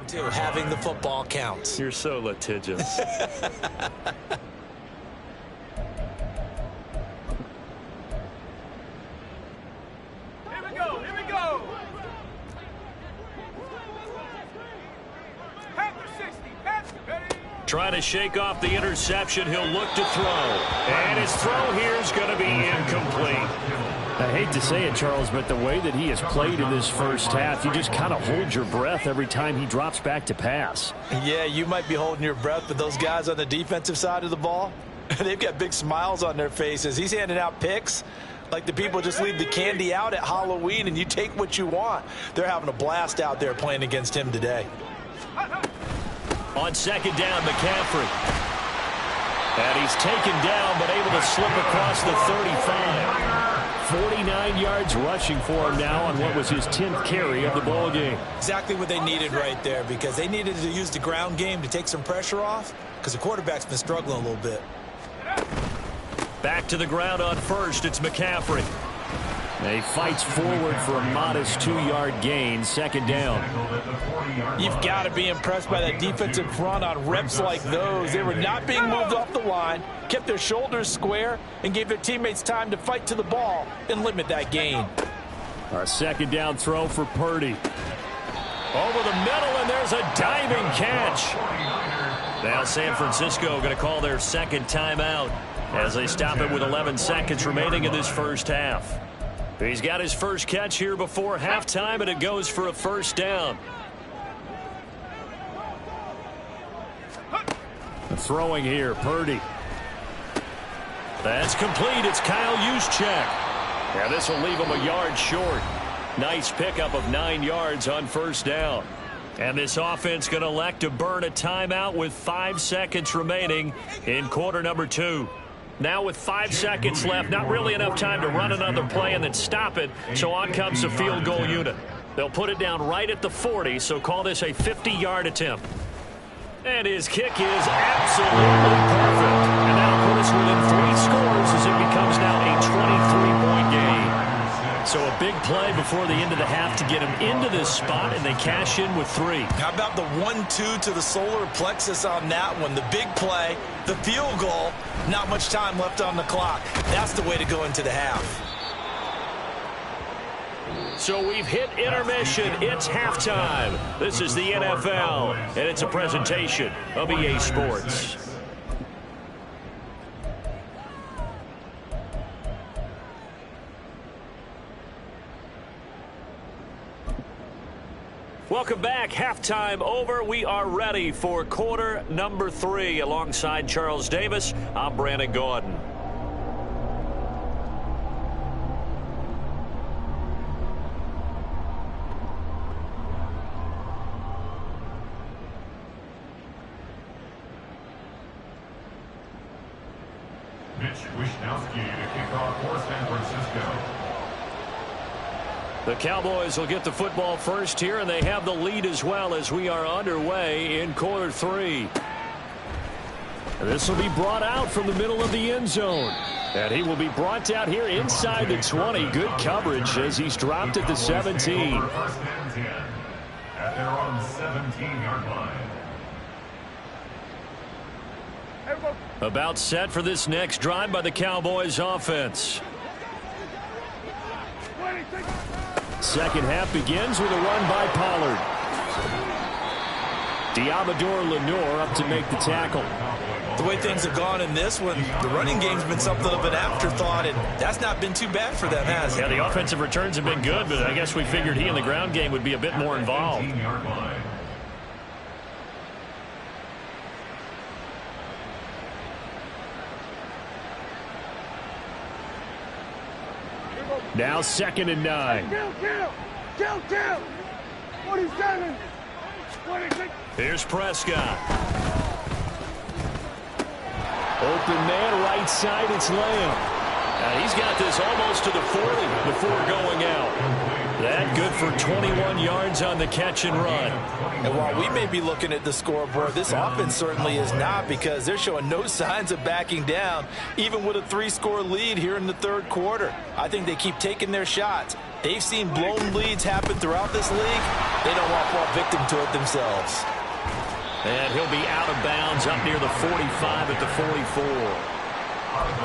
to having the football count. You're so litigious. Trying to shake off the interception. He'll look to throw. And his throw here is going to be incomplete. I hate to say it, Charles, but the way that he has played in this first half, you just kind of hold your breath every time he drops back to pass. Yeah, you might be holding your breath, but those guys on the defensive side of the ball, they've got big smiles on their faces. He's handing out picks like the people just leave the candy out at Halloween and you take what you want. They're having a blast out there playing against him today. On second down, McCaffrey. And he's taken down, but able to slip across the 35. 49 yards rushing for him now on what was his 10th carry of the ball game. Exactly what they needed right there, because they needed to use the ground game to take some pressure off, because the quarterback's been struggling a little bit. Back to the ground on first. It's McCaffrey. He fights forward for a modest 2-yard gain, second down. You've got to be impressed by that defensive front on reps like those. They were not being moved off the line, kept their shoulders square, and gave their teammates time to fight to the ball and limit that gain. A second down throw for Purdy. Over the middle, and there's a diving catch. Now San Francisco going to call their second timeout as they stop it with 11 seconds remaining in this first half. He's got his first catch here before halftime, and it goes for a first down. Throwing here, Purdy. That's complete. It's Kyle Juszczyk. Yeah, this will leave him a yard short. Nice pickup of 9 yards on first down. And this offense going to elect to burn a timeout with 5 seconds remaining in quarter number 2. Now with 5 seconds left, not really enough time to run another play and then stop it, so on comes the field goal unit. They'll put it down right at the 40, so call this a 50-yard attempt. And his kick is absolutely perfect. And that'll put us within 3 scores as it becomes now a 23-point game. So a big play before the end of the half to get him into this spot, and they cash in with 3. How about the 1-2 to the solar plexus on that one? The big play, the field goal, not much time left on the clock. That's the way to go into the half. So we've hit intermission. It's halftime. This is the NFL, and it's a presentation of EA Sports. Welcome back. Halftime over. We are ready for quarter number 3. Alongside Charles Davis, I'm Brandon Gordon. Mitch Wishnowsky to kick off for San Francisco. The Cowboys will get the football first here, and they have the lead as well as we are underway in quarter 3. This will be brought out from the middle of the end zone. And he will be brought out here inside the 20. Good coverage as he's dropped at the 17. First and 10 at their own 17-yard line. About set for this next drive by the Cowboys offense. Second half begins with a run by Pollard. Diamador Lenore up to make the tackle. The way things have gone in this one, the running game's been something of an afterthought, and that's not been too bad for them, has it? Yeah, the offensive returns have been good, but I guess we figured he in the ground game would be a bit more involved. 18-yard line. Now 2nd and 9. Kill. 47. Here's Prescott. Open man, right side, it's Lamb. Now he's got this almost to the 40 before going out. That good for 21 yards on the catch and run. And while we may be looking at the scoreboard, this offense certainly is not, because they're showing no signs of backing down, even with a 3-score lead here in the third quarter. I think they keep taking their shots, They've seen blown leads happen throughout this league. They don't want to fall victim to it themselves. And he'll be out of bounds up near the 45 at the 44.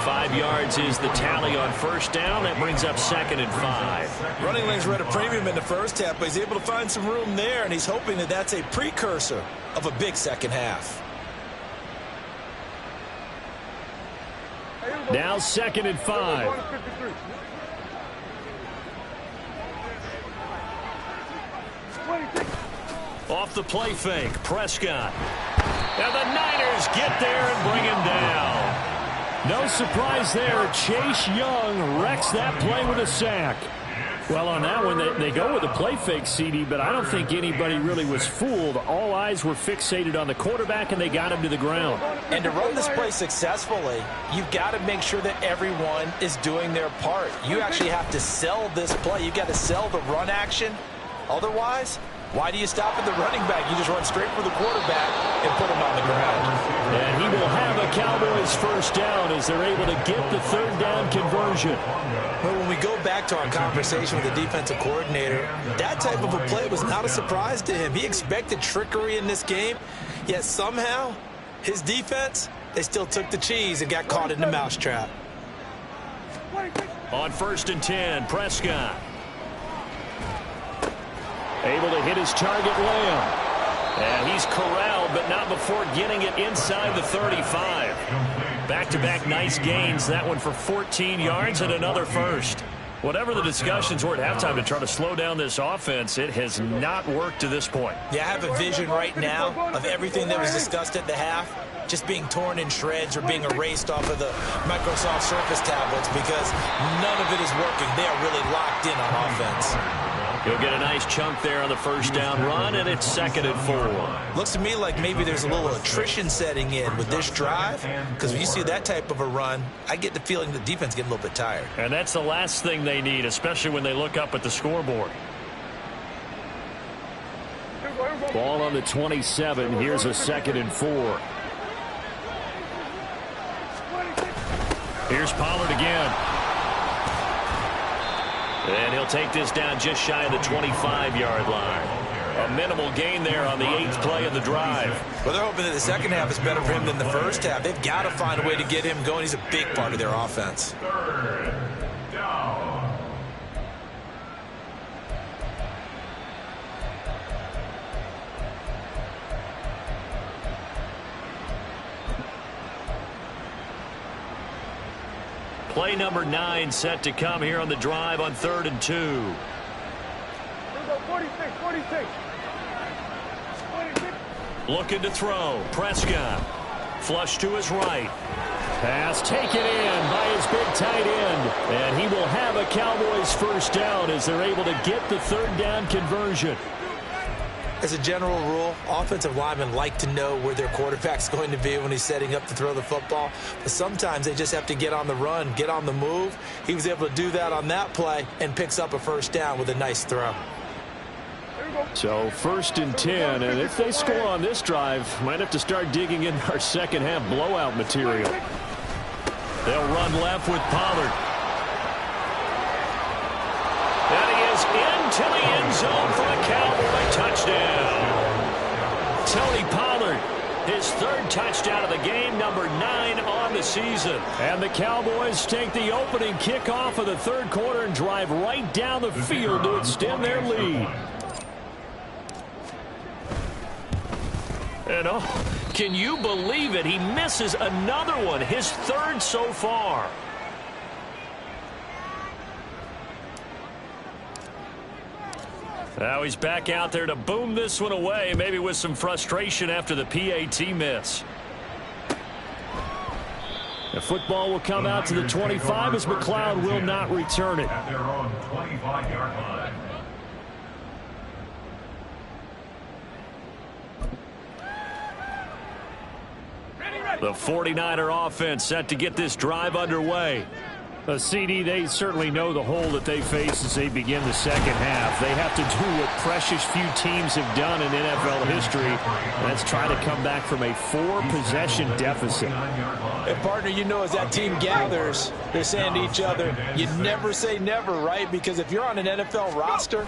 5 yards is the tally on first down. That brings up 2nd and 5. Running lanes were at a premium in the first half, but he's able to find some room there, and he's hoping that that's a precursor of a big second half. Now 2nd and 5. Off the play fake, Prescott. And the Niners get there and bring him down. No surprise there. Chase Young wrecks that play with a sack. Well, on that one, they go with a play fake, CD, but I don't think anybody really was fooled. All eyes were fixated on the quarterback, and they got him to the ground. And to run this play successfully, you've got to make sure that everyone is doing their part. You actually have to sell this play. You've got to sell the run action. Otherwise, why do you stop at the running back? You just run straight for the quarterback and put him on the ground. And he will have a Cowboys first down as they're able to get the 3rd down conversion. But when we go back to our conversation with the defensive coordinator, that type of a play was not a surprise to him. He expected trickery in this game, yet somehow his defense, they still took the cheese and got caught in the mousetrap. On 1st and 10, Prescott. Able to hit his target, Lamb. And he's corralled, but not before getting it inside the 35. Back-to-back nice gains. That one for 14 yards and another first. Whatever the discussions were at halftime to try to slow down this offense, it has not worked to this point. Yeah, I have a vision right now of everything that was discussed at the half just being torn in shreds or being erased off of the Microsoft Surface tablets because none of it is working. They are really locked in on offense. He'll get a nice chunk there on the first down run, and it's 2nd and 4. Looks to me like maybe there's a little attrition setting in with this drive, because when you see that type of a run, I get the feeling the defense getting a little bit tired. And that's the last thing they need, especially when they look up at the scoreboard. Ball on the 27. Here's a 2nd and 4. Here's Pollard again. And he'll take this down just shy of the 25-yard line. A minimal gain there on the 8th play of the drive. Well, they're hoping that the second half is better for him than the first half. They've got to find a way to get him going. He's a big part of their offense. 3rd down. Play number 9 set to come here on the drive on 3rd and 2. 46. Looking to throw. Prescott. Flush to his right. Pass taken in by his big tight end. And he will have a Cowboys first down as they're able to get the 3rd down conversion. As a general rule, offensive linemen like to know where their quarterback's going to be when he's setting up to throw the football. But sometimes they just have to get on the run, get on the move. He was able to do that on that play and picks up a first down with a nice throw. So 1st and 10, and if they score on this drive, might have to start digging in our second half blowout material. They'll run left with Pollard. And he is into the end zone for a Cowboy touchdown. Tony Pollard, his 3rd touchdown of the game, number 9 on the season. And the Cowboys take the opening kickoff of the 3rd quarter and drive right down the field to extend their lead. And can you believe it? He misses another one, his 3rd so far. Now he's back out there to boom this one away, maybe with some frustration after the PAT miss. The football will come out to the 25 as McLeod will not return it. At their own 25-yard line. The 49er offense set to get this drive underway. CD, they certainly know the hole that they face as they begin the second half. They have to do what precious few teams have done in NFL history, and that's try to come back from a 4-possession deficit. And partner, you know, as that team gathers, they're saying to each other, you never say never, right? Because if you're on an NFL roster,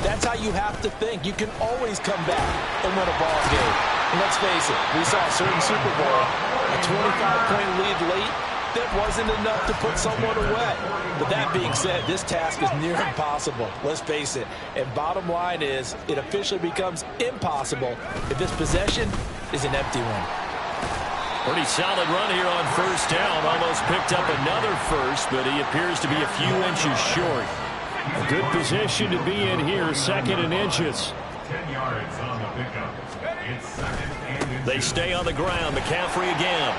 that's how you have to think. You can always come back and win a ball game. And let's face it, we saw a certain Super Bowl, a 25-point lead late, that wasn't enough to put someone away. But that being said, this task is near impossible. Let's face it. And bottom line is, it officially becomes impossible if this possession is an empty one. Pretty solid run here on first down. Almost picked up another first, but he appears to be a few inches short. A good position to be in here, 2nd and inches. 10 yards on the pickup. It's 2nd and inches. They stay on the ground. McCaffrey again.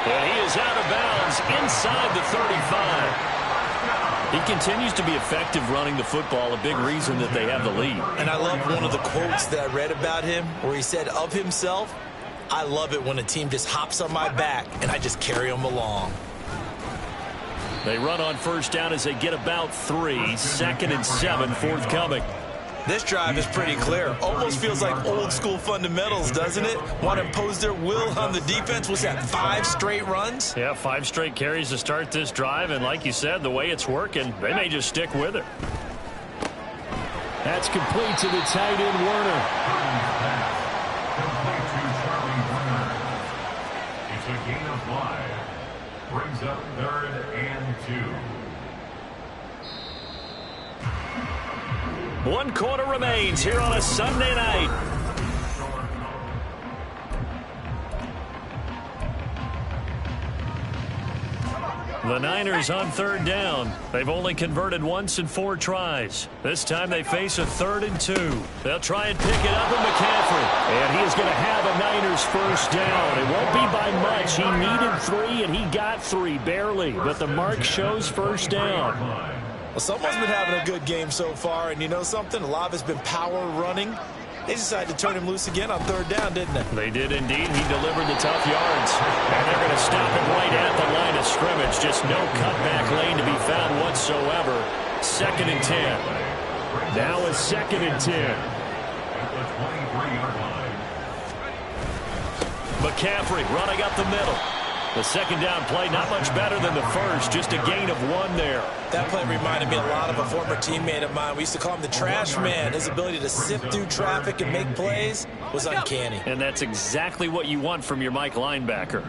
And he is out of bounds inside the 35. He continues to be effective running the football, a big reason that they have the lead. And I love one of the quotes that I read about him where he said of himself, I love it when a team just hops on my back and I just carry them along. They run on first down as they get about 3. 2nd and 7 forthcoming. This drive is pretty clear. Almost feels like old school fundamentals, doesn't it? Want to impose their will on the defense. Was that 5 straight runs? Yeah, 5 straight carries to start this drive. And like you said, the way it's working, they may just stick with it. That's complete to the tight end, Werner. Complete to Charlie Werner. It's a gain of 5. Brings up 3rd and 2. 1 quarter remains here on a Sunday night. The Niners on 3rd down. They've only converted once in 4 tries. This time they face a 3rd and 2. They'll try and pick it up with McCaffrey. And he is going to have a Niners first down. It won't be by much. He needed 3, and he got 3, barely. But the mark shows first down. Well, someone's been having a good game so far, and you know something? A lot of it's been power running. They decided to turn him loose again on 3rd down, didn't they? They did indeed. He delivered the tough yards. And they're going to stop him right at the line of scrimmage. Just no cutback lane to be found whatsoever. 2nd and 10. Now a 2nd and 10. McCaffrey running up the middle. The 2nd down play, not much better than the first. Just a gain of 1 there. That play reminded me a lot of a former teammate of mine. We used to call him the trash man. His ability to sift through traffic and make plays was uncanny. And that's exactly what you want from your Mike linebacker.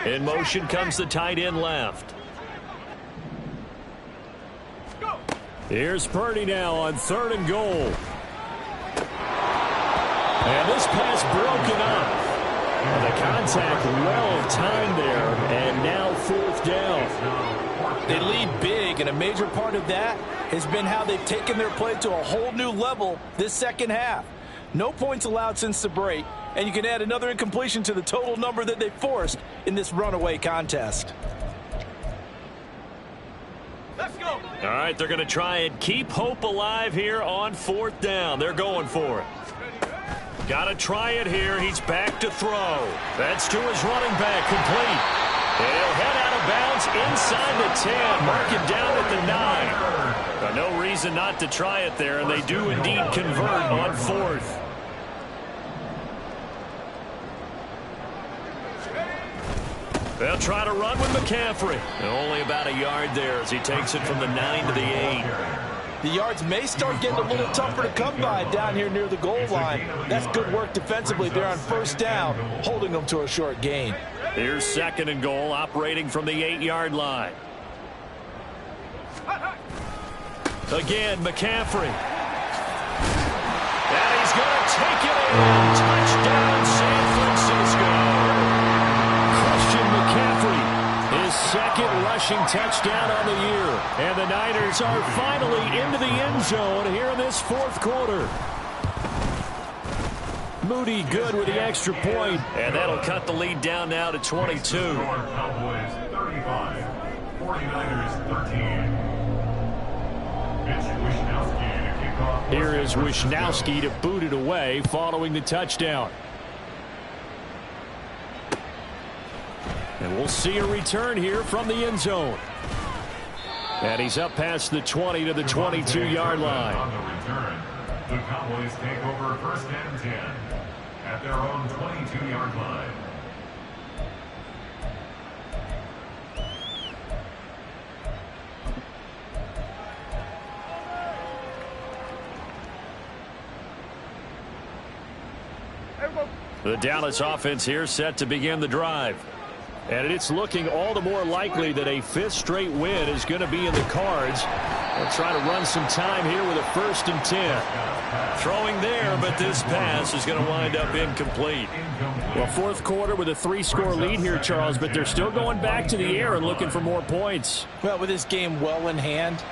In motion comes the tight end left. Here's Purdy now on 3rd and goal. And this pass broken up. And the contact well timed there. And now 4th down. They lead big, and a major part of that has been how they've taken their play to a whole new level this second half. No points allowed since the break, and you can add another incompletion to the total number that they forced in this runaway contest. Let's go. All right, they're going to try and keep hope alive here on 4th down. They're going for it. Got to try it here. He's back to throw. That's to his running back, complete. And he'll head out of bounds inside the 10. Mark it down at the 9. But no reason not to try it there, and they do indeed convert on 4th. They'll try to run with McCaffrey. And only about a yard there as he takes it from the 9 to the 8. The yards may start getting a little tougher to come by down here near the goal line. That's good work defensively there on 1st down, holding them to a short gain. Here's 2nd and goal, operating from the 8-yard line. Again, McCaffrey. And he's going to take it in. Touchdown, San Francisco. McCaffrey, his 2nd rushing touchdown on the year. And the Niners are finally into the end zone here in this 4th quarter. Moody good with the extra point. And that'll cut the lead down now to 22. Cowboys 35, 49ers 13. Here is Wishnowski to boot it away following the touchdown. And we'll see a return here from the end zone. And he's up past the 20 to the 22-yard line. On the return, the Cowboys take over 1st and 10 at their own 22-yard line. The Dallas offense here set to begin the drive. And it's looking all the more likely that a 5th straight win is going to be in the cards. They'll try to run some time here with a 1st and 10. Throwing there, but this pass is going to wind up incomplete. Well, 4th quarter with a 3-score lead here, Charles, but they're still going back to the air and looking for more points. Well, with this game well in hand,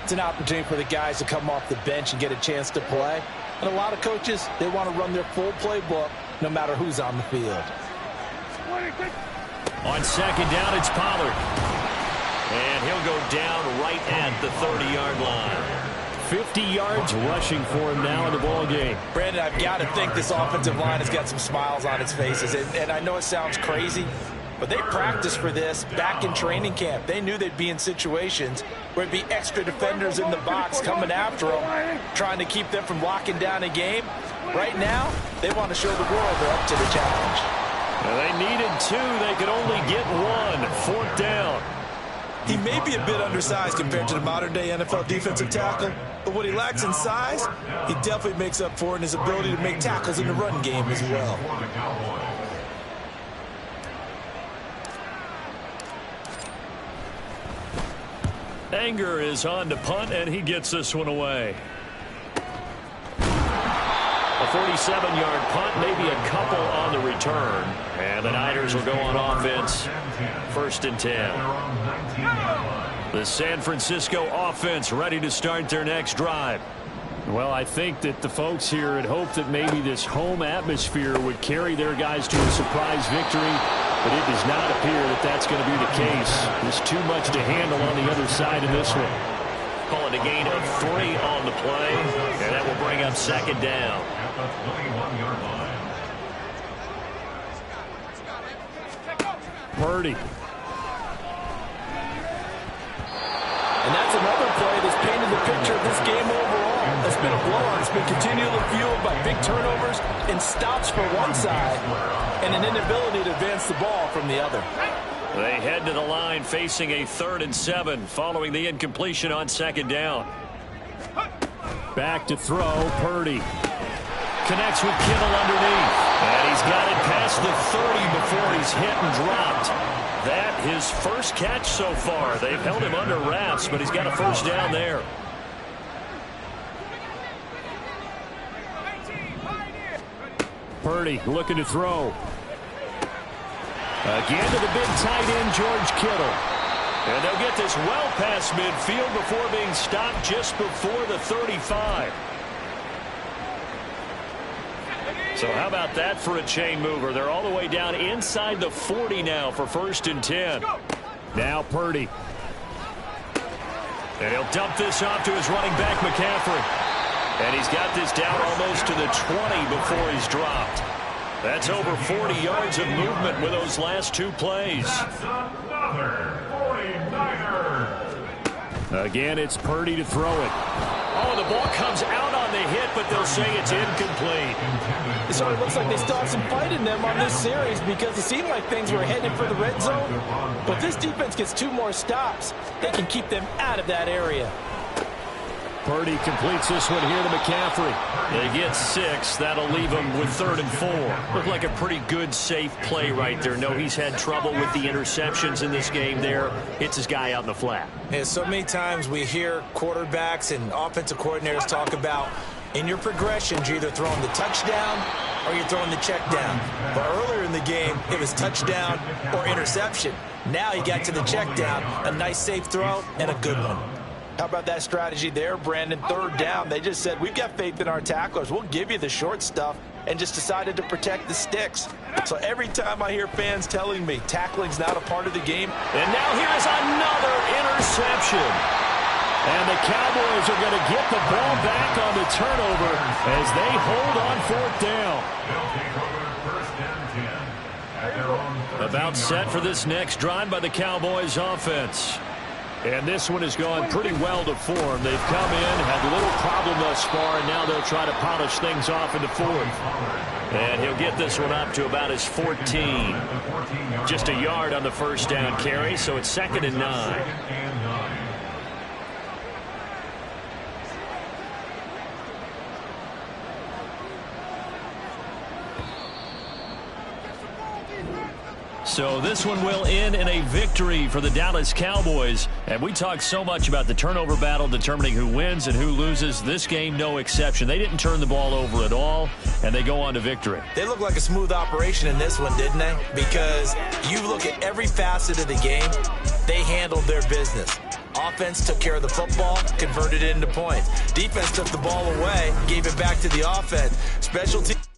it's an opportunity for the guys to come off the bench and get a chance to play. And a lot of coaches, they want to run their full playbook no matter who's on the field. On 2nd down, it's Pollard. And he'll go down right at the 30-yard line. 50 yards rushing for him now in the ball game. Brandon, I've got to think this offensive line has got some smiles on its faces. And I know it sounds crazy, but they practiced for this back in training camp. They knew they'd be in situations where it'd be extra defenders in the box coming after them, trying to keep them from locking down a game. Right now, they want to show the world they're up to the challenge. Well, they needed 2. They could only get 1. 4th down. He may be a bit undersized compared to the modern-day NFL defensive tackle, but what he lacks in size, he definitely makes up for in his ability to make tackles in the run game as well. Anger is on to punt, and he gets this one away. A 47-yard punt, maybe a couple on the return. And the Niners will go on offense. 1st and 10. The San Francisco offense ready to start their next drive. Well, I think that the folks here had hoped that maybe this home atmosphere would carry their guys to a surprise victory, but it does not appear that that's going to be the case. There's too much to handle on the other side in this one. Call it a gain of 3 on the play, and that will bring up 2nd down. At the 21-yard line. Purdy. And that's another play that's painted the picture of this game overall. It's been a blowout. It's been continually fueled by big turnovers and stops for one side and an inability to advance the ball from the other. They head to the line facing a 3rd and 7 following the incompletion on 2nd down. Back to throw, Purdy. Connects with Kittle underneath. And he's got it past the 30 before he's hit and dropped. That his first catch so far. They've held him under wraps, but he's got a 1st down there. Purdy looking to throw. Again to the big tight end, George Kittle. And they'll get this well past midfield before being stopped just before the 35. So how about that for a chain mover? They're all the way down inside the 40 now for 1st and 10. Now Purdy. And he'll dump this off to his running back, McCaffrey. And he's got this down almost to the 20 before he's dropped. That's over 40 yards of movement with those last 2 plays. That's another 49er. Again, it's Purdy to throw it. Oh, the ball comes out on the hit, but they'll say it's incomplete. It sort of looks like they still have some fight in them on this series because it seemed like things were headed for the red zone. But this defense gets 2 more stops. They can keep them out of that area. Purdy completes this one here to McCaffrey. They get 6. That'll leave them with 3rd and 4. Looked like a pretty good, safe play right there. No, he's had trouble with the interceptions in this game there. Hits his guy out in the flat. Yeah, so many times we hear quarterbacks and offensive coordinators talk about in your progressions, you're either throwing the touchdown or you're throwing the check down. But earlier in the game, it was touchdown or interception. Now he got to the check down, a nice safe throw and a good one. How about that strategy there, Brandon? 3rd down. They just said, we've got faith in our tacklers. We'll give you the short stuff, and just decided to protect the sticks. So every time I hear fans telling me tackling's not a part of the game. And now here is another interception. And the Cowboys are going to get the ball back on the turnover as they hold on 4th down. They'll take over 1st and 10 at their own 13-yard About set for line. this next drive by the Cowboys offense. And this one has gone pretty well to form. They've come in, had little problem thus far, and now they'll try to polish things off in the fourth. And he'll get this one up to about his 14. Just a yard on the first down carry, so it's 2nd and 9. Second and 9. So this one will end in a victory for the Dallas Cowboys. And we talked so much about the turnover battle determining who wins and who loses. This game, no exception. They didn't turn the ball over at all, and they go on to victory. They look like a smooth operation in this one, didn't they? Because you look at every facet of the game, they handled their business. Offense took care of the football, converted it into points. Defense took the ball away, gave it back to the offense. Special teams.